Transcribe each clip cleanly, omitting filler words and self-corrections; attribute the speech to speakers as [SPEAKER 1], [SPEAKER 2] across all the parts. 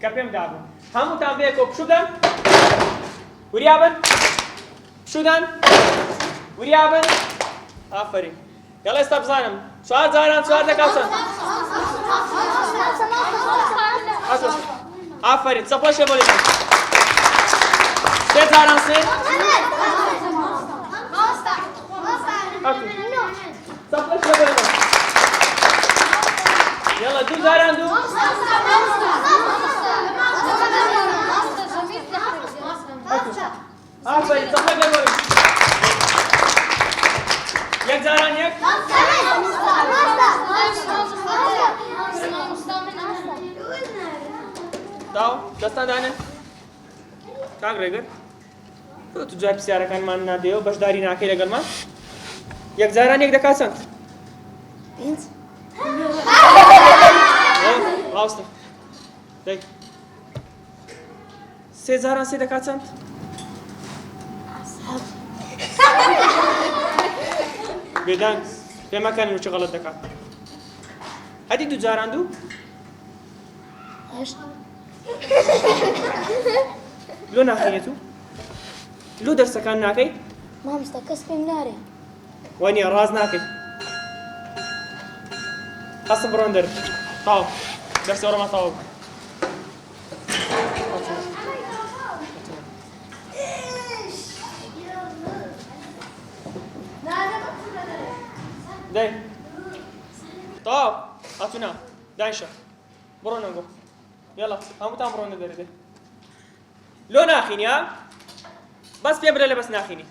[SPEAKER 1] کە پێم دابن هەمووتان بەیەکەوە پشودەن وریابن پشودەن وریابن ئافرین گەڵێ ئێستا بزانم 4 جاران 4 دەکات چەند ئافرین چەپۆشێ بۆ لێدەن 3 جاران 3 چەپۆشێ بۆ لێدەن يلا 2 جاران 2 آفرین چەپۆش لێ بۆ لێدەن 1 جاران 1 داو دەستان دانێ کاک ڕێگر تو جای پرسیارەکانمان نادێەوە بەشداری ناکەی لەگەڵمان 1 جاران 1 دەکات چەند ڕاستە دەی 3 جاران 3 دەکات چەند بێدان پێمەکەنن و چ غەڵەت دەکات هەدی 2 جاران 2 لۆ ناخەیەت و لۆ دەرسەکان ناکەی
[SPEAKER 2] مامۆستا کەس پێم نارێ
[SPEAKER 1] وانە ڕاز ناکەی هەستم بڕۆن دەر تاو دەرسی وەرەما تاوە دەی تاو هاتوونا دایشە بڕۆ نەنگۆ يلا هەمووتان بڕۆنە دەرێ دەی لۆ ناخینی ها بەس پێ برە لە بەس ناخینی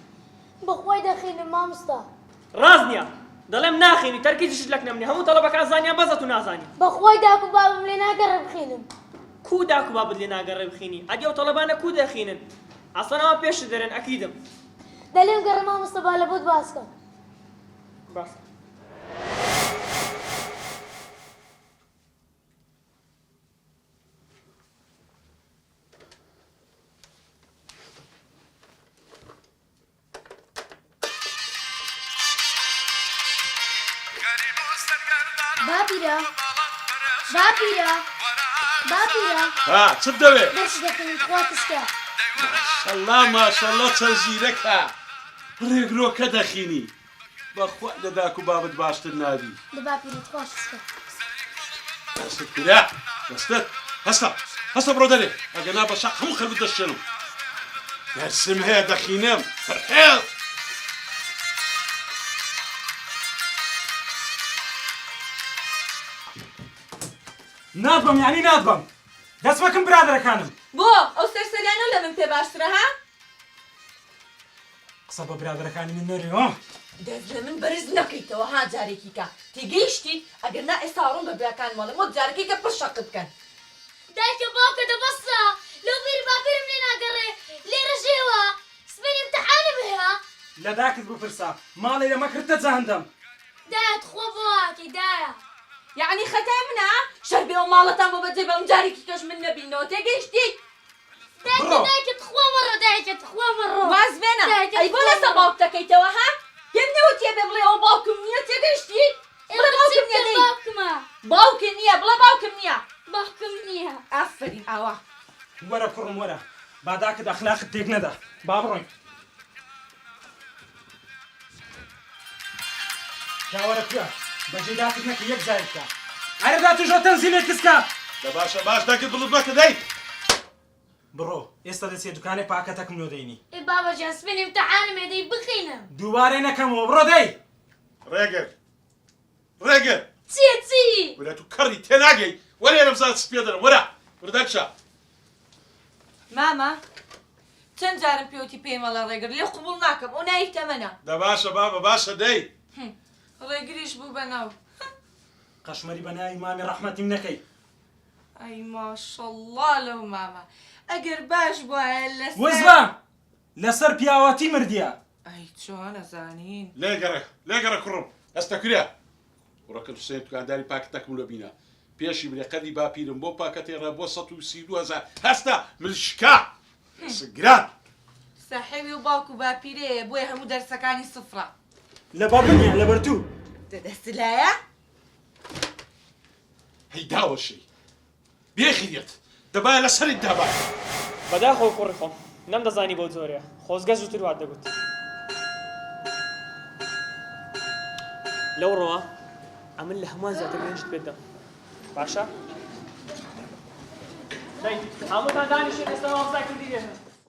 [SPEAKER 2] بەخوای دەخینم مامۆستا
[SPEAKER 1] ڕاز نییە دەڵێم ناخینی تەرکیزیشت لەک نەمنی هەموو تەڵەبەکان زانیان بەزە و نازانی
[SPEAKER 2] بەخوای داک و بابم لێ ناگەڕێ بخینم
[SPEAKER 1] کو داک و بابت لێ ناگەڕێ بخینی ئەدی ئەو تەڵەبانە کو دەخینن ئەسڵەن ئەوە پێشت دەرێن ئەکیدم
[SPEAKER 2] دەلێم گەڕە مامۆستا با لە بۆت باسکەم
[SPEAKER 1] باس
[SPEAKER 2] باپیرە باپیرە باپیرە
[SPEAKER 3] ها چ دەوێ
[SPEAKER 2] دەرس دەخینم خوا کشتە
[SPEAKER 3] ماشەڵڵا ماشەڵڵا چەند زیرەکە ڕێگرۆکە دەخینی بەخوا لە داک و بابت باشتر نابی
[SPEAKER 2] لە باپیرت خوا کشتە
[SPEAKER 3] دەستت کرا دەستت هەستە بڕۆ دەرێ ئەگەنا بە شەق هەموو خەڵک دەشێنم دەرسم هەیە دەخینم فەرحێڵ
[SPEAKER 4] نادبم یعنی نادبم دەست مەکەم برادەرەکانم
[SPEAKER 5] بۆ ئەو سەرسەریانە لە من پێ باشترە ها
[SPEAKER 4] قسە بە برادەرەکانی من نەڕێەوە
[SPEAKER 5] دەست لە من بەرز نەکەیتەوە ها جارێکی کە تێگەیشتی ئەگەر نا ئێستا ڕوون بە براکان مەڵم وەک جارێکی کە پڕ شەق بکەن
[SPEAKER 2] دایکە باوکە دەبەسە لەو بیر باپیرم لێ ناگەڕێ لێرە ژێوە سبەی امتحانم هەیە
[SPEAKER 4] لە داکت بپرسە ماڵی لە مەکردتە جەهەندەم
[SPEAKER 2] دایت خۆ بۆواکی دایە
[SPEAKER 5] یعنی خەتای منە شەر بێ و ماڵەتان بۆ بەجێ بەم جارێکی کەش من نەبینەوە تێگەیشتی
[SPEAKER 2] دایکت خوا مەڕۆ دایکت خوا مەڕۆ
[SPEAKER 5] واز بێنە ئەی بۆ لەسە باوک دەکەیتەوە ها پێم نەوتیە بێ بڵێ ئەو باوکم نییە تێگەیشتی بڵێ باوکم نییە دەی
[SPEAKER 2] باوکمە
[SPEAKER 5] باوکم نییە بڵێ باوکم نییە
[SPEAKER 2] باوکم نییە
[SPEAKER 5] ئافرین ئاوا
[SPEAKER 4] وەرە کوڕم وەرە با داکت ئەخلاقت تێک نەدا با بڕۆین پیاوەرە کوێ بەجێ داکت نەکە یەک جای بکە ئەرەدا توژۆ تەنزیمێت کچکە
[SPEAKER 3] لە باشە باش داکت بڵت مەکە دەی
[SPEAKER 4] بڕۆ ئێستا دەچێت دوکانێ پاکەتەکم لۆ دەینی
[SPEAKER 2] ئێ بابەجان سبەی امتحانم هەیە دەی بخینم
[SPEAKER 4] دووبارە نەکەمەوە بڕۆ دەی
[SPEAKER 3] ڕێگر
[SPEAKER 2] چی
[SPEAKER 3] وەرە تو کەڕی تێناگەی وەرێرە بزات سپێ دەرم وەرە وردەکشە
[SPEAKER 5] ماما چەند جارم پێوتی پێمەڵە ڕێگر لێ قوبوڵ ناکەم ئەو نایف تەمەنە
[SPEAKER 3] دە باشە بابە باشە دەی
[SPEAKER 5] ڕێگریش بوو بەناو
[SPEAKER 4] قەشمەری بەناوی مامی ڕەحمەتیم نەکەی
[SPEAKER 5] ئەی ماشەڵڵا لەو ماما ئەگەر باش بواە لەسەر
[SPEAKER 4] وزبە لەسەر پیاوەتی مردیە
[SPEAKER 5] ئەی چۆن ئەزانین
[SPEAKER 3] لێگەرە کوڕم ئەستە کریا وڕەکە حوسێن دوکانداری پاکەتەکم لۆ بینە پێشی برێقەدی باپیرم بۆ پاکەتێڕە بۆ 132,000 هەستا ملشکا سگران
[SPEAKER 5] ساحێوی و باوک و باپیرەیە بۆیە هەموو دەرسەکانی سفرە
[SPEAKER 4] لە بابنیە لە بەرتوو
[SPEAKER 5] دەدەستلایە
[SPEAKER 3] هەی داوەشەی بێخیرێت دەبایە لەسەری دابا
[SPEAKER 1] بەداخۆ کوڕی خۆم نەمدەزانی بۆ زۆرە خۆزگە زووتر وات دەگوت لەو ڕۆوە ئەمن لە هەمووان زیاتر گەنجت پێت دەم باشە؟ هەمووتان دانیشتن ئێستا وەڵسا کردی